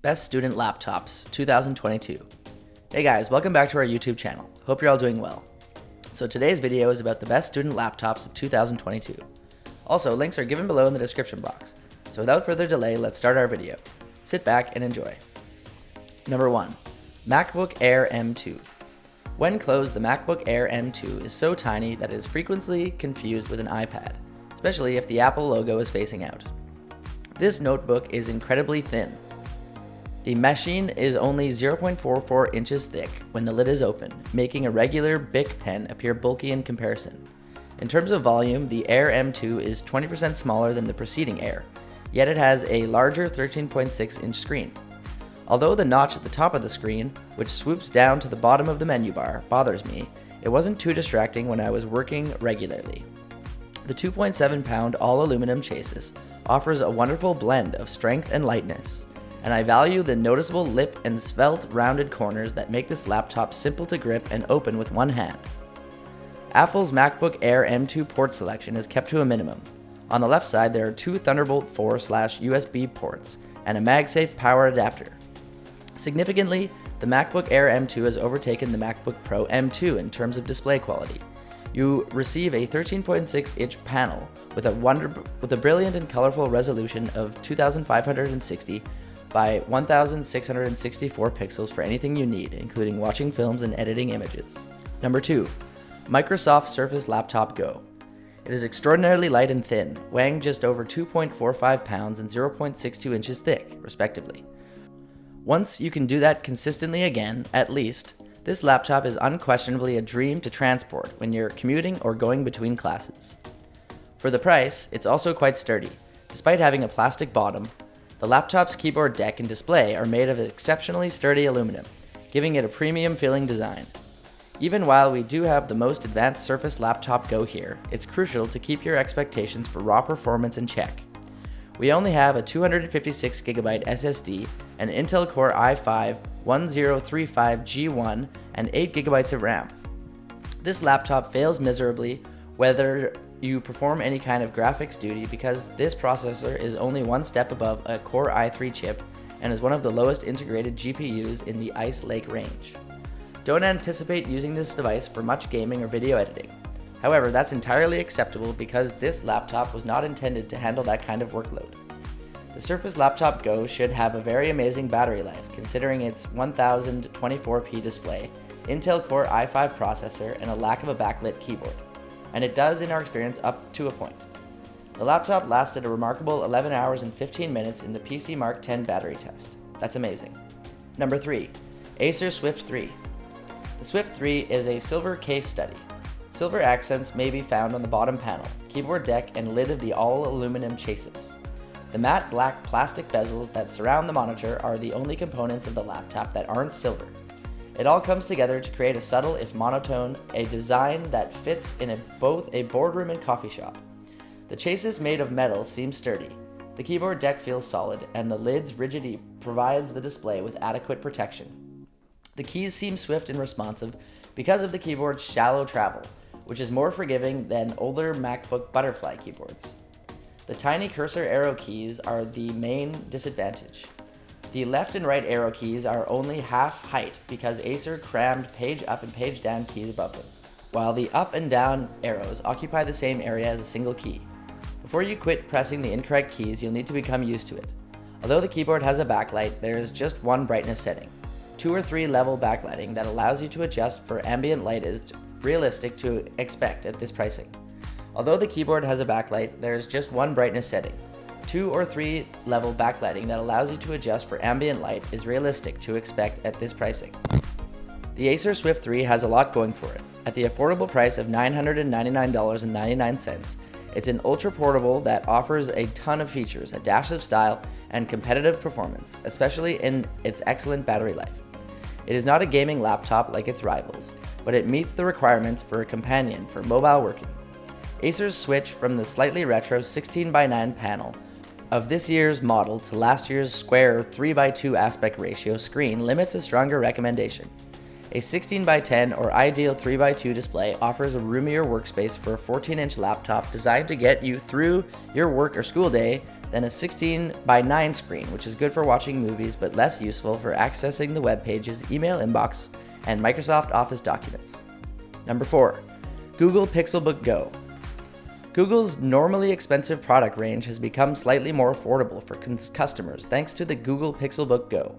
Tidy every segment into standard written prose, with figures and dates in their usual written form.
Best Student Laptops 2022. Hey guys, welcome back to our YouTube channel. Hope you're all doing well. So today's video is about the best student laptops of 2022. Also, links are given below in the description box. So without further delay, let's start our video. Sit back and enjoy. Number 1. MacBook Air M2. When closed, the MacBook Air M2 is so tiny that it is frequently confused with an iPad, especially if the Apple logo is facing out. This notebook is incredibly thin. The machine is only 0.44 inches thick when the lid is open, making a regular Bic pen appear bulky in comparison. In terms of volume, the Air M2 is 20% smaller than the preceding Air, yet it has a larger 13.6-inch screen. Although the notch at the top of the screen, which swoops down to the bottom of the menu bar, bothers me, it wasn't too distracting when I was working regularly. The 2.7-pound all-aluminum chassis offers a wonderful blend of strength and lightness, and I value the noticeable lip and svelte rounded corners that make this laptop simple to grip and open with one hand. Apple's MacBook Air M2 port selection is kept to a minimum. On the left side there are two Thunderbolt 4/USB ports and a MagSafe power adapter. Significantly, the MacBook Air M2 has overtaken the MacBook Pro M2 in terms of display quality. You receive a 13.6-inch panel with a brilliant and colorful resolution of 2560 by 1664 pixels for anything you need, including watching films and editing images. Number 2. Microsoft Surface Laptop Go. It is extraordinarily light and thin, weighing just over 2.45 pounds and 0.62 inches thick, respectively. Once you can do that consistently again, at least, this laptop is unquestionably a dream to transport when you're commuting or going between classes. For the price, it's also quite sturdy. Despite having a plastic bottom, the laptop's keyboard deck and display are made of exceptionally sturdy aluminum, giving it a premium-feeling design. Even while we do have the most advanced Surface Laptop Go here, it's crucial to keep your expectations for raw performance in check. We only have a 256GB SSD, an Intel Core i5-1035G1, and 8GB of RAM. This laptop fails miserably whether you perform any kind of graphics duty because this processor is only one step above a Core i3 chip and is one of the lowest integrated GPUs in the Ice Lake range. Don't anticipate using this device for much gaming or video editing. However, that's entirely acceptable because this laptop was not intended to handle that kind of workload. The Surface Laptop Go should have a very amazing battery life considering its 1024p display, Intel Core i5 processor, and a lack of a backlit keyboard. And it does in our experience up to a point. The laptop lasted a remarkable 11 hours and 15 minutes in the PC Mark X battery test. That's amazing. Number 3. Acer Swift 3. The Swift 3 is a silver case study. Silver accents may be found on the bottom panel, keyboard deck, and lid of the all-aluminum chassis. The matte black plastic bezels that surround the monitor are the only components of the laptop that aren't silver. It all comes together to create a subtle, if monotone, a design that fits in both a boardroom and coffee shop. The chassis made of metal seems sturdy. The keyboard deck feels solid, and the lid's rigidity provides the display with adequate protection. The keys seem swift and responsive because of the keyboard's shallow travel, which is more forgiving than older MacBook butterfly keyboards. The tiny cursor arrow keys are the main disadvantage. The left and right arrow keys are only half height because Acer crammed page up and page down keys above them, while the up and down arrows occupy the same area as a single key. Before you quit pressing the incorrect keys, you'll need to become used to it. Although the keyboard has a backlight, there is just one brightness setting. 2 or 3 level backlighting that allows you to adjust for ambient light is realistic to expect at this pricing. Although the keyboard has a backlight, there is just one brightness setting. 2 or 3 level backlighting that allows you to adjust for ambient light is realistic to expect at this pricing. The Acer Swift 3 has a lot going for it. At the affordable price of $999.99, it's an ultra portable that offers a ton of features, a dash of style, and competitive performance, especially in its excellent battery life. It is not a gaming laptop like its rivals, but it meets the requirements for a companion for mobile working. Acer's switch from the slightly retro 16:9 panel of this year's model to last year's square 3:2 aspect ratio screen limits a stronger recommendation. A 16:10 or ideal 3:2 display offers a roomier workspace for a 14-inch laptop designed to get you through your work or school day than a 16 by 9 screen, which is good for watching movies but less useful for accessing the web pages, email inbox, and Microsoft Office documents. Number 4. Google Pixelbook Go. Google's normally expensive product range has become slightly more affordable for customers thanks to the Google Pixelbook Go.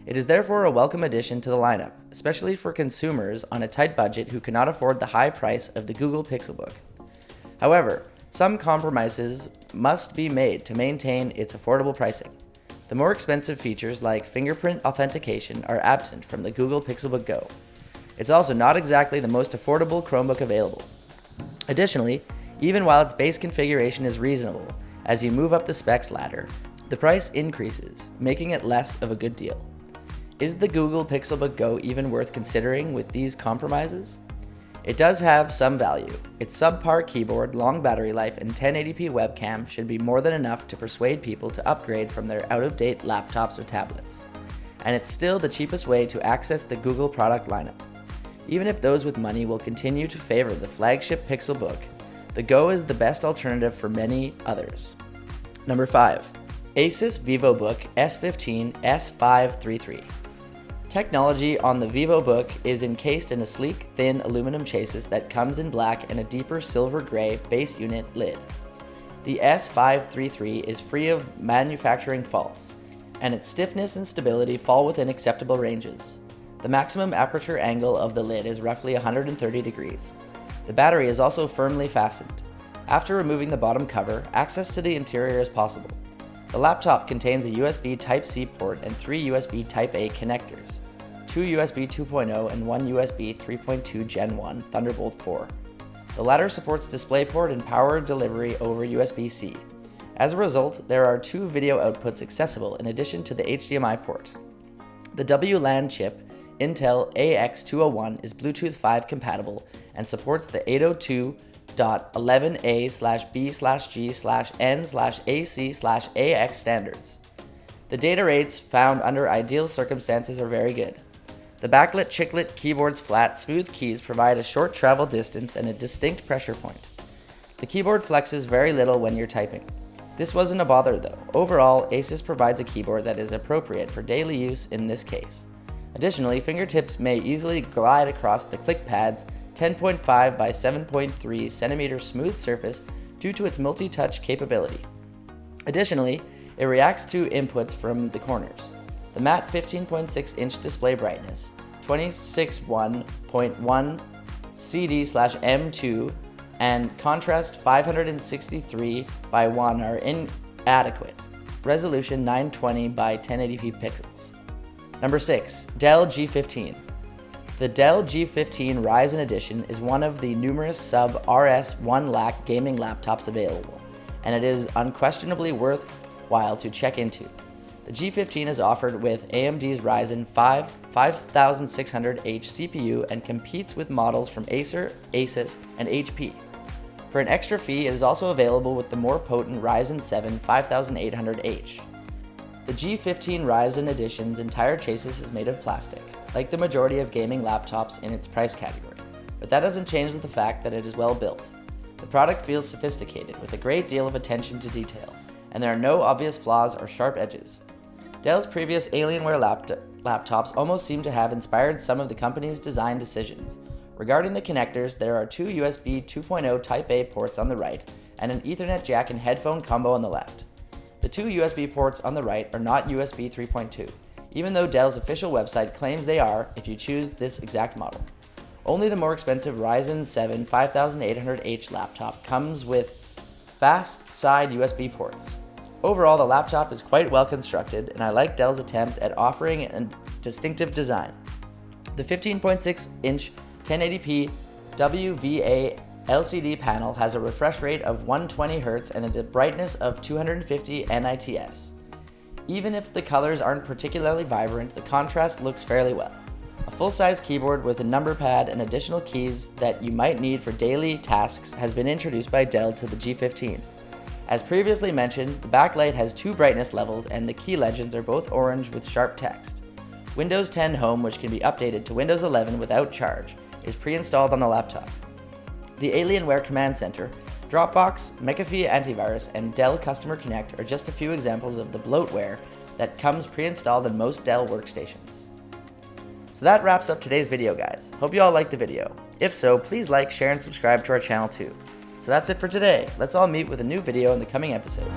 It is therefore a welcome addition to the lineup, especially for consumers on a tight budget who cannot afford the high price of the Google Pixelbook. However, some compromises must be made to maintain its affordable pricing. The more expensive features like fingerprint authentication are absent from the Google Pixelbook Go. It's also not exactly the most affordable Chromebook available. Additionally, even while its base configuration is reasonable, as you move up the specs ladder, the price increases, making it less of a good deal. Is the Google Pixelbook Go even worth considering with these compromises? It does have some value. Its subpar keyboard, long battery life, and 1080p webcam should be more than enough to persuade people to upgrade from their out-of-date laptops or tablets. And it's still the cheapest way to access the Google product lineup. Even if those with money will continue to favor the flagship Pixelbook, the Go is the best alternative for many others. Number 5. ASUS VivoBook S15 S533. Technology on the VivoBook is encased in a sleek, thin aluminum chassis that comes in black and a deeper silver-gray base unit lid. The S533 is free of manufacturing faults, and its stiffness and stability fall within acceptable ranges. The maximum aperture angle of the lid is roughly 130 degrees. The battery is also firmly fastened. After removing the bottom cover, access to the interior is possible. The laptop contains a USB Type-C port and 3 USB Type-A connectors, 2 USB 2.0 and 1 USB 3.2 Gen 1 Thunderbolt 4. The latter supports DisplayPort and power delivery over USB-C. As a result, there are 2 video outputs accessible in addition to the HDMI port. The WLAN chip, Intel AX201, is Bluetooth 5 compatible and supports the 802.11a/b/g/n/ac/ax standards. The data rates found under ideal circumstances are very good. The backlit chiclet keyboard's flat, smooth keys provide a short travel distance and a distinct pressure point. The keyboard flexes very little when you're typing. This wasn't a bother though. Overall, ASUS provides a keyboard that is appropriate for daily use in this case. Additionally, fingertips may easily glide across the click pad's 10.5 by 7.3 centimeter smooth surface due to its multi-touch capability. Additionally, it reacts to inputs from the corners. The matte 15.6-inch display brightness, 26.1 CD/M2, and contrast 563 by 1 are inadequate. Resolution 920 by 1080p pixels. Number 6. Dell G15. The Dell G15 Ryzen Edition is one of the numerous sub-RS 1 lakh gaming laptops available, and it is unquestionably worthwhile to check into. The G15 is offered with AMD's Ryzen 5 5600H CPU and competes with models from Acer, ASUS, and HP. For an extra fee, it is also available with the more potent Ryzen 7 5800H. The G15 Ryzen Edition's entire chassis is made of plastic, like the majority of gaming laptops in its price category, but that doesn't change the fact that it is well built. The product feels sophisticated with a great deal of attention to detail, and there are no obvious flaws or sharp edges. Dell's previous Alienware laptops almost seem to have inspired some of the company's design decisions. Regarding the connectors, there are 2 USB 2.0 Type-A ports on the right and an Ethernet jack and headphone combo on the left. The 2 USB ports on the right are not USB 3.2, even though Dell's official website claims they are if you choose this exact model. Only the more expensive Ryzen 7 5800H laptop comes with fast side USB ports. Overall, the laptop is quite well constructed, and I like Dell's attempt at offering a distinctive design. The 15.6-inch 1080p WVA LCD panel has a refresh rate of 120 Hz and a brightness of 250 nits. Even if the colors aren't particularly vibrant, the contrast looks fairly well. A full-size keyboard with a number pad and additional keys that you might need for daily tasks has been introduced by Dell to the G15. As previously mentioned, the backlight has 2 brightness levels and the key legends are both orange with sharp text. Windows 10 Home, which can be updated to Windows 11 without charge, is pre-installed on the laptop. The Alienware Command Center Dropbox, McAfee Antivirus, and Dell Customer Connect are just a few examples of the bloatware that comes pre-installed in most Dell workstations. So that wraps up today's video, guys. Hope you all liked the video. If so, please like, share, and subscribe to our channel too. So that's it for today. Let's all meet with a new video in the coming episode.